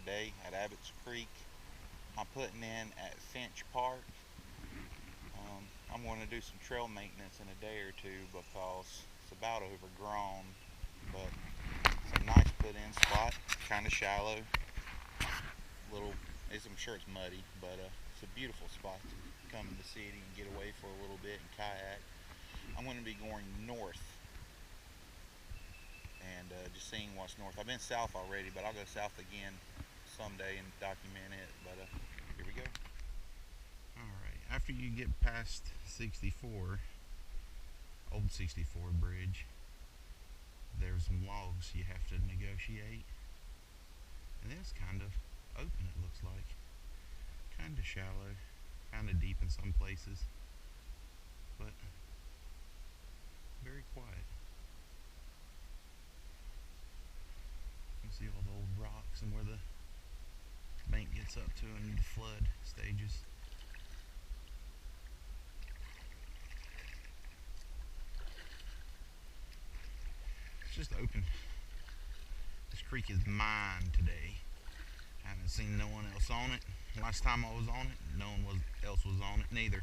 today at Abbotts Creek. I'm putting in at Fench Park. I'm going to do some trail maintenance in a day or two because it's about overgrown, but it's a nice put-in spot, kind of shallow. I'm sure it's muddy, but it's a beautiful spot to come in the city and get away for a little bit and kayak. I'm going to be going north and just seeing what's north. I've been south already, but I'll go south again someday and document it. But here we go. Alright, after you get past 64, old 64 bridge, there's some logs you have to negotiate. And then it's kind of open, it looks like. Kind of shallow, kind of deep in some places, but very quiet. You can see all the old rocks and where the bank gets up to in the flood stages. It's just open. This creek is mine today. I haven't seen no one else on it. Last time I was on it, no one else was on it neither.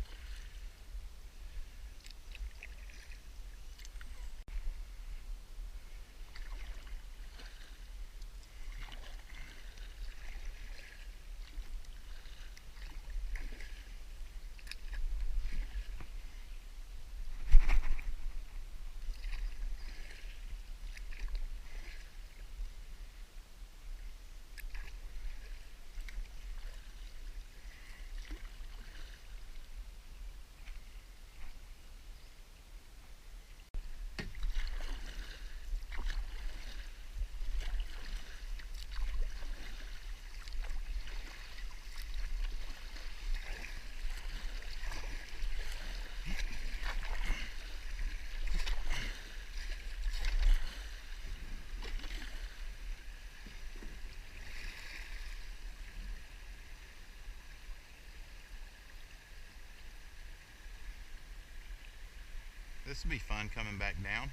This will be fun coming back down.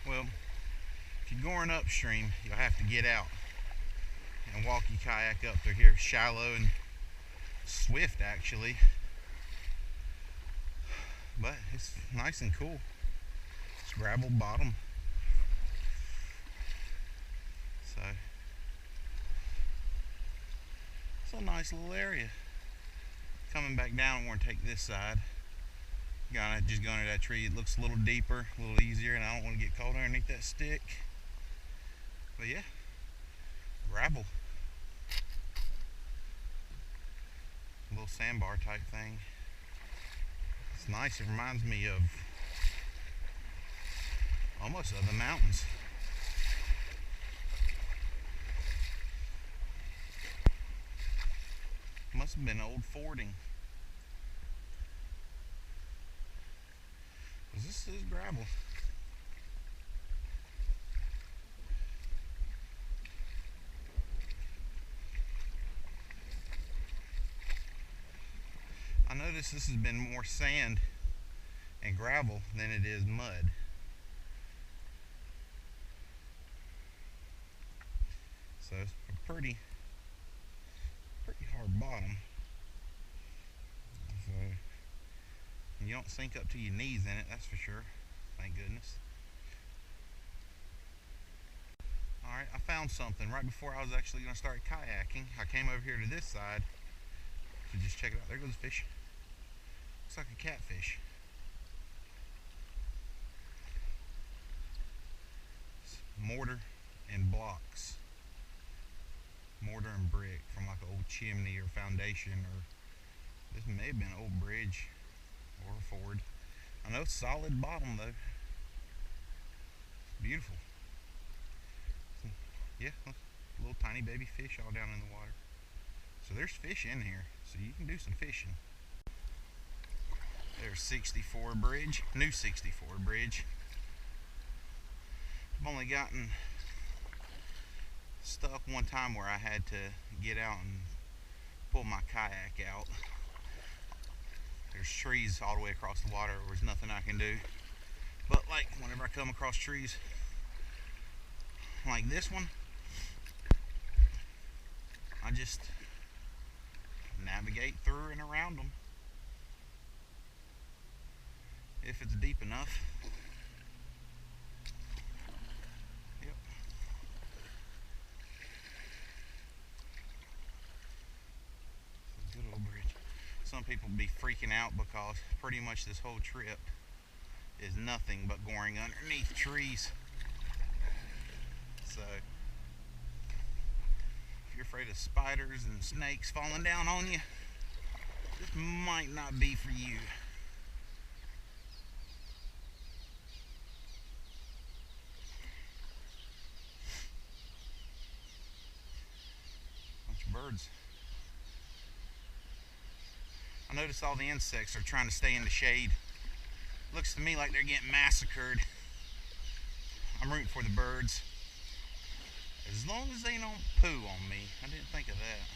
Well, if you're going upstream, you'll have to get out and walk your kayak up through here. Shallow and swift actually, but it's nice and cool. It's gravel bottom, so it's a nice little area. Coming back down, we're going to take this side. Just go under that tree. It looks a little deeper, a little easier, and I don't want to get caught underneath that stick. But yeah, gravel. A little sandbar type thing. It's nice. It reminds me of almost of the mountains. Must have been old fording. This is gravel. I noticed this has been more sand and gravel than it is mud. So it's a pretty hard bottom. So you don't sink up to your knees in it, that's for sure. Thank goodness. Alright, I found something right before I was actually going to start kayaking. I came over here to this side to just check it out. There goes the fish. Looks like a catfish. It's mortar and blocks. Mortar and brick from like an old chimney or foundation, or this may have been an old bridge or a ford. I know it's solid bottom though. Beautiful. So, yeah, look, little tiny baby fish all down in the water. So there's fish in here, so you can do some fishing. There's 64 bridge, new 64 bridge. I've only gotten stuck one time where I had to get out and pull my kayak out. there's trees all the way across the water, there's nothing I can do. But like whenever I come across trees like this one, I just navigate through and around them if it's deep enough. Yep. It's a good old bridge. Some people be freaking out because pretty much this whole trip is nothing but going underneath trees. So if you're afraid of spiders and snakes falling down on you, this might not be for you. Bunch of birds. I notice all the insects are trying to stay in the shade. Looks to me like they're getting massacred. I'm rooting for the birds. As long as they don't poo on me. I didn't think of that.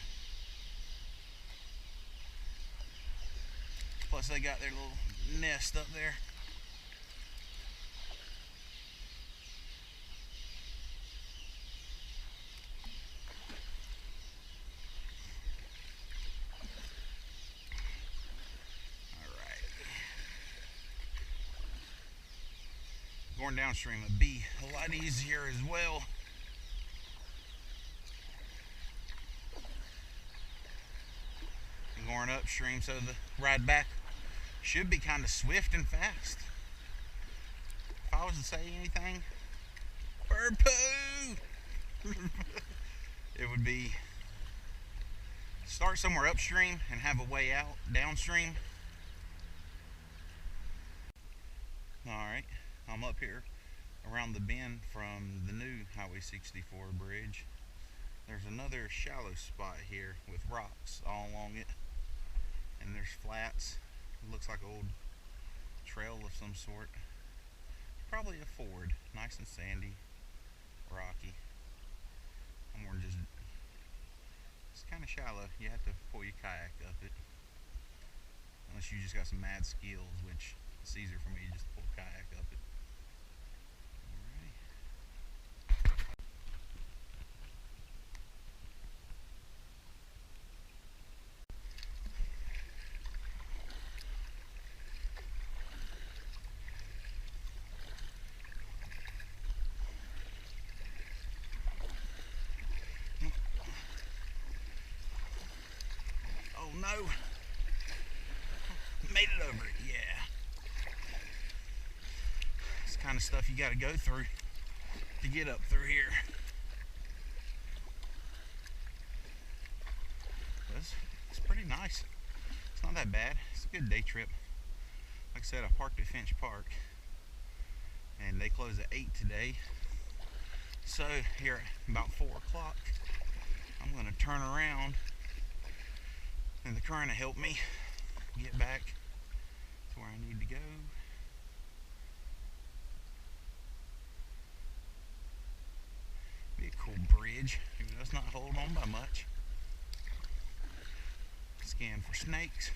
Plus they got their little nest up there. Going downstream would be a lot easier as well. And going upstream, so the ride back should be kind of swift and fast. If I was to say anything, bird poo! It would be start somewhere upstream and have a way out downstream. Alright. I'm up here around the bend from the new Highway 64 bridge. There's another shallow spot here with rocks all along it, and there's flats. It looks like an old trail of some sort. Probably a ford, nice and sandy, rocky. I'm more just, it's kind of shallow. You have to pull your kayak up it, unless you just got some mad skills, which it's easier for me to just pull kayak up it. Oh no! Made it over it, yeah. It's the kind of stuff you gotta go through to get up through here. It's pretty nice. It's not that bad. It's a good day trip. Like I said, I parked at Fench Park, and they close at 8 today. So here at about 4 o'clock, I'm gonna turn around, and the current will help me get back to where I need to go. Be a cool bridge. It does not hold on by much. Scan for snakes.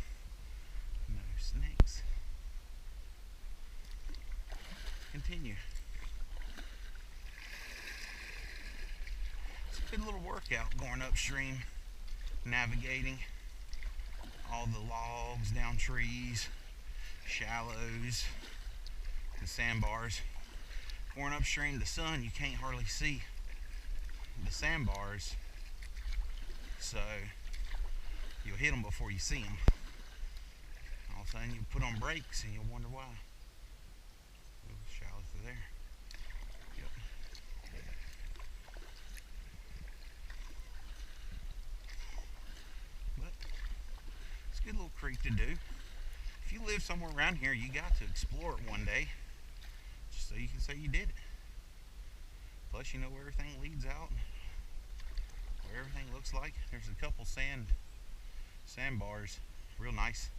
No snakes. Continue. It's a good little workout going upstream, navigating all the logs down trees, shallows, and sandbars. Going upstream, the sun, you can't hardly see the sandbars, so you'll hit them before you see them. All of a sudden you put on brakes and you'll wonder why. A little shallow through there. Yep. But it's a good little creek to do. If you live somewhere around here, you got to explore it one day, just so you can say you did it. Plus, you know where everything leads out, where everything looks like. There's a couple sandbars, real nice,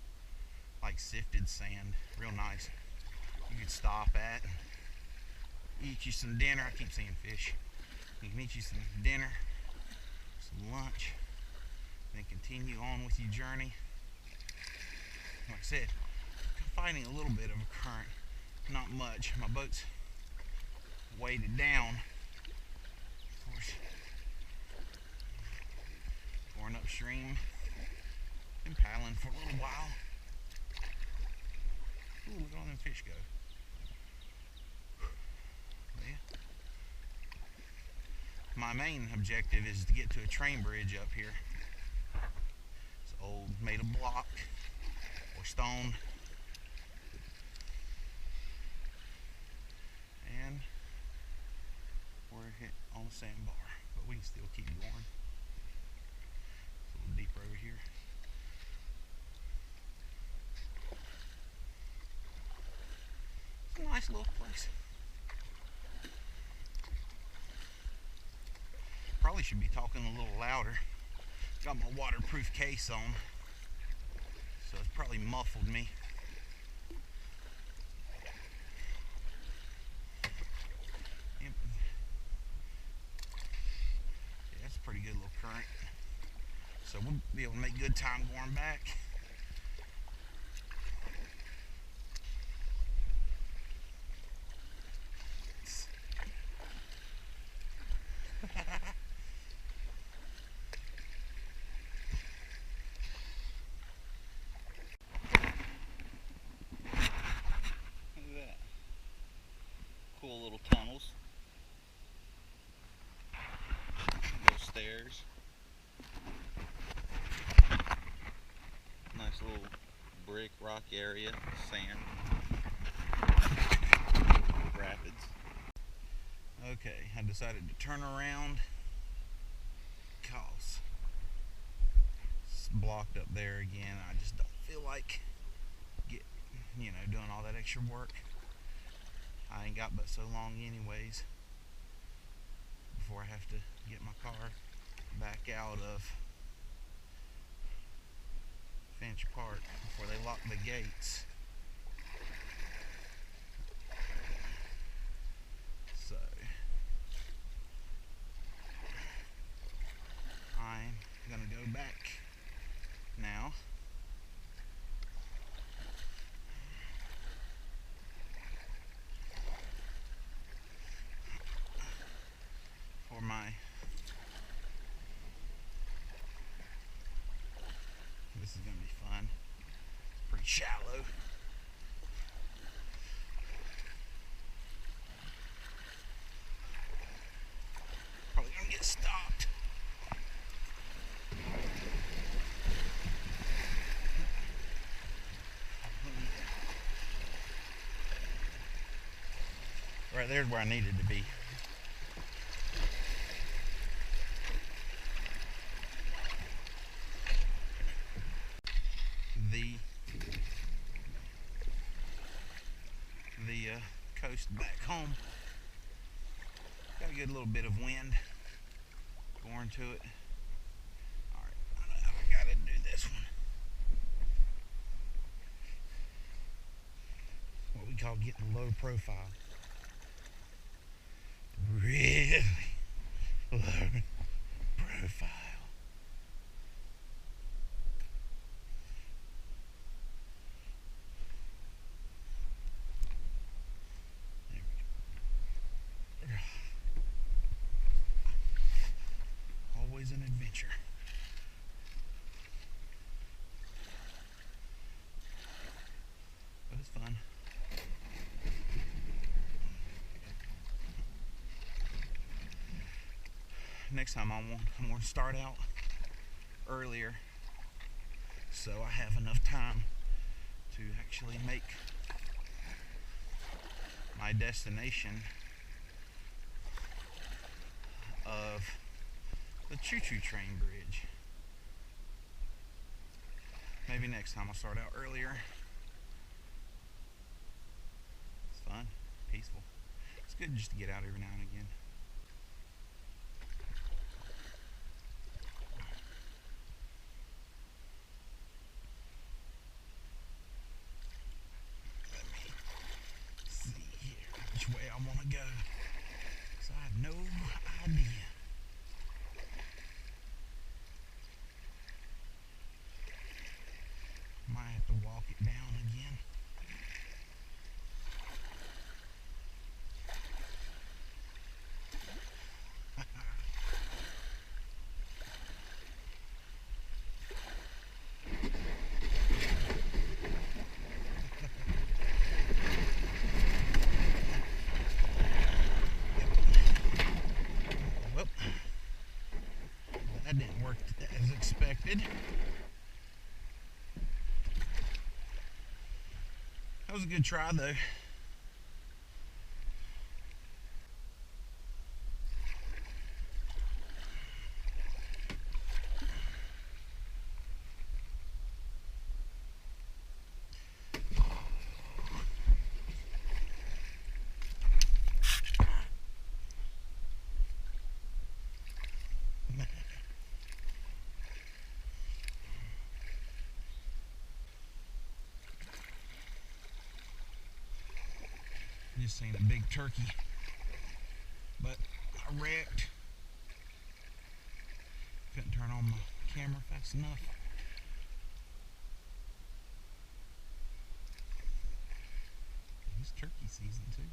like sifted sand, real nice. You could stop at, eat you some dinner. I keep saying fish. You can eat you some dinner, some lunch, then continue on with your journey. Like I I said, finding a little bit of a current, not much. My boat's weighted down. Of course, going upstream, been paddling for a little while. Ooh, look at all them fish go. Yeah. My main objective is to get to a train bridge up here. It's old, made of block or stone. And we're hit on the sandbar, but we can still keep going. It's a little deeper over here. It's a nice little place. Probably should be talking a little louder. Got my waterproof case on, so it's probably muffled me. Yeah, it's a pretty good little current. So we'll be able to make good time going back. Cool little tunnels. Those stairs. Nice little brick rock area, sand. Rapids. Okay, I decided to turn around because it's blocked up there again. I just don't feel like doing all that extra work. I ain't got but so long anyways before I have to get my car back out of Fench Park before they lock the gates. So I'm gonna go back now. This is going to be fun. Pretty shallow. Probably going to get stopped. Right there's where I needed to be. The coast back home. Got a good little bit of wind going to it. Alright, I gotta do this one. What we call getting low profile. Really low profile. Always an adventure. But it's fun. Next time I'm going to start out earlier so I have enough time to actually make my destination of the choo-choo train bridge. Maybe next time I'll start out earlier. It's fun, peaceful. It's good just to get out every now and again. Let me see here which way I want to go. So I have no idea. Might have to walk walk it down again. Well, that didn't work as expected. That was a good try though. Just seen a big turkey, but I wrecked. Couldn't turn on my camera fast enough. It's turkey season too.